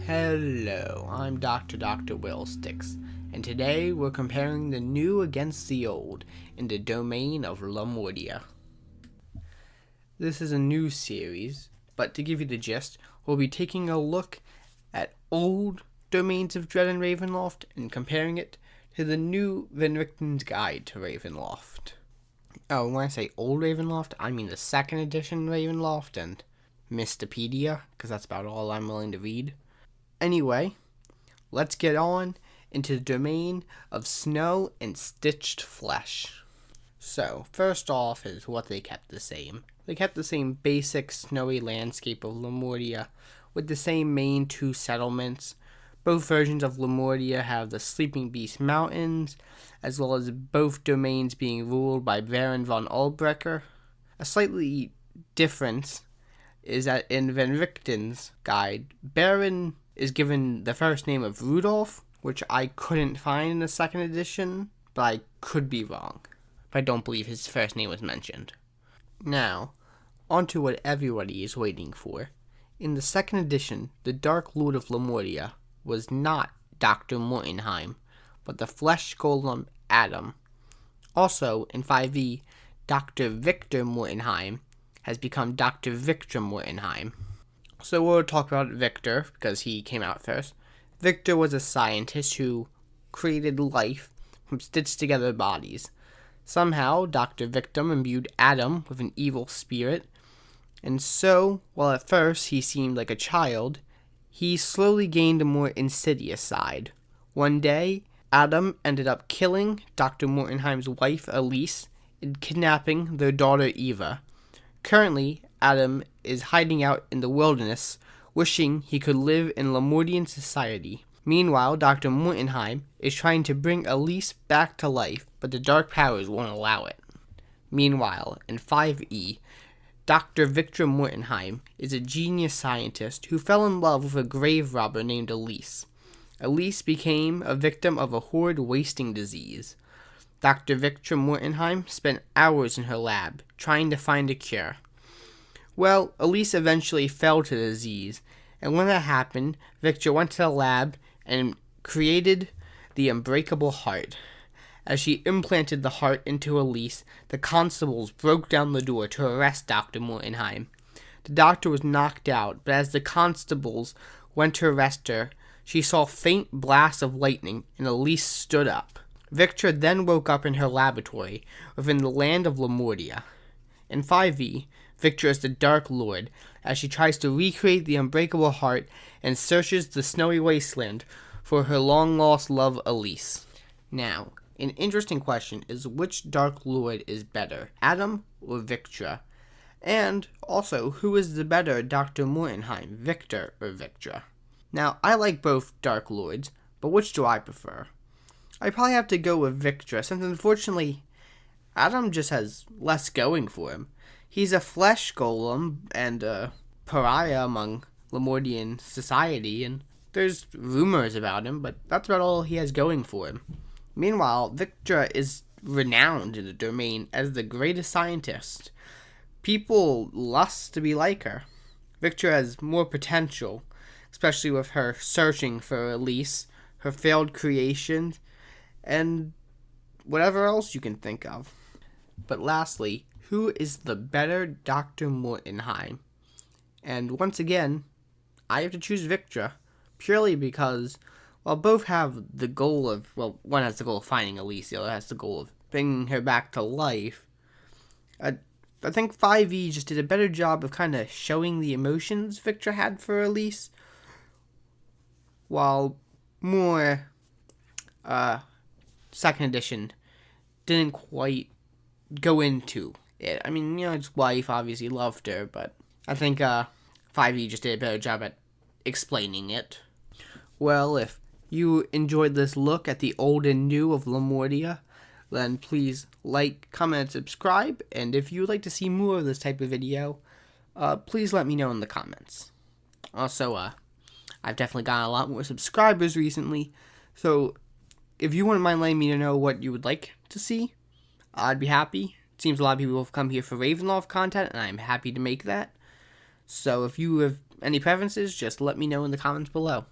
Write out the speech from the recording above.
Hello, I'm Dr. Will Sticks, and today we're comparing the new against the old in the domain of Lomordia. This is a new series, but to give you the gist, we'll be taking a look at old domains of Dread and Ravenloft and comparing it to the new Richtens Guide to Ravenloft. Oh, when I say old Ravenloft, I mean the second edition Ravenloft and Mistopedia, because that's about all I'm willing to read. Anyway, let's get on into the domain of snow and stitched flesh. So, first off is what they kept the same. They kept the same basic snowy landscape of Lomordia with the same main two settlements. Both versions of Lomordia have the Sleeping Beast Mountains, as well as both domains being ruled by Baron von Ulbrecher. A slightly difference is that in Van Richten's guide, Baron is given the first name of Rudolph, which I couldn't find in the second edition, but I could be wrong. But I don't believe his first name was mentioned. Now, on to what everybody is waiting for. In the second edition, the Dark Lord of Lomordia was not Dr. Mortenheim, but the flesh golem Adam. Also, in 5e, Dr. Victor Mortenheim has become Dr. Victor Mortenheim. So we'll talk about Victor, because he came out first. Victor was a scientist who created life from stitched together bodies. Somehow, Dr. Victor imbued Adam with an evil spirit, and so, while at first he seemed like a child, he slowly gained a more insidious side. One day, Adam ended up killing Dr. Mortenheim's wife, Elise, and kidnapping their daughter, Eva. Currently, Adam is hiding out in the wilderness, wishing he could live in Lomordian society. Meanwhile, Dr. Mortenheim is trying to bring Elise back to life, but the dark powers won't allow it. Meanwhile, in 5e, Dr. Victor Mortenheim is a genius scientist who fell in love with a grave robber named Elise. Elise became a victim of a horrid wasting disease. Dr. Victor Mortenheim spent hours in her lab trying to find a cure. Well, Elise eventually fell to the disease, and when that happened, Victor went to the lab and created the unbreakable heart. As she implanted the heart into Elise, the constables broke down the door to arrest Dr. Mortenheim. The doctor was knocked out, but as the constables went to arrest her, she saw faint blasts of lightning, and Elise stood up. Victor then woke up in her laboratory within the land of Lomordia. In 5e, Victor is the Dark Lord as she tries to recreate the unbreakable heart and searches the snowy wasteland for her long-lost love Elise. Now, an interesting question is which Dark Lord is better, Adam or Victra? And also, who is the better Dr. Mortenheim, Victor or Victra? Now, I like both Dark Lords, but which do I prefer? I probably have to go with Victra, since unfortunately, Adam just has less going for him. He's a flesh golem and a pariah among Lomordian society, and there's rumors about him, but that's about all he has going for him. Meanwhile, Victra is renowned in the domain as the greatest scientist. People lust to be like her. Victra has more potential, especially with her searching for Elise, her failed creations, and whatever else you can think of. But lastly, who is the better Dr. Mortenheim? And once again, I have to choose Victra, purely because, while both have the goal of, well, one has the goal of finding Elise, the other has the goal of bringing her back to life, I think 5e just did a better job of kind of showing the emotions Victra had for Elise, while more, second edition didn't quite go into it. I mean, his wife obviously loved her, but I think 5e just did a better job at explaining it. Well, if you enjoyed this look at the old and new of Lomordia, then please like, comment, and subscribe. And if you would like to see more of this type of video, please let me know in the comments. Also, I've definitely gotten a lot more subscribers recently, so if you wouldn't mind letting me know what you would like to see, I'd be happy. It seems a lot of people have come here for Ravenloft content, and I'm happy to make that. So if you have Any preferences, just let me know in the comments below.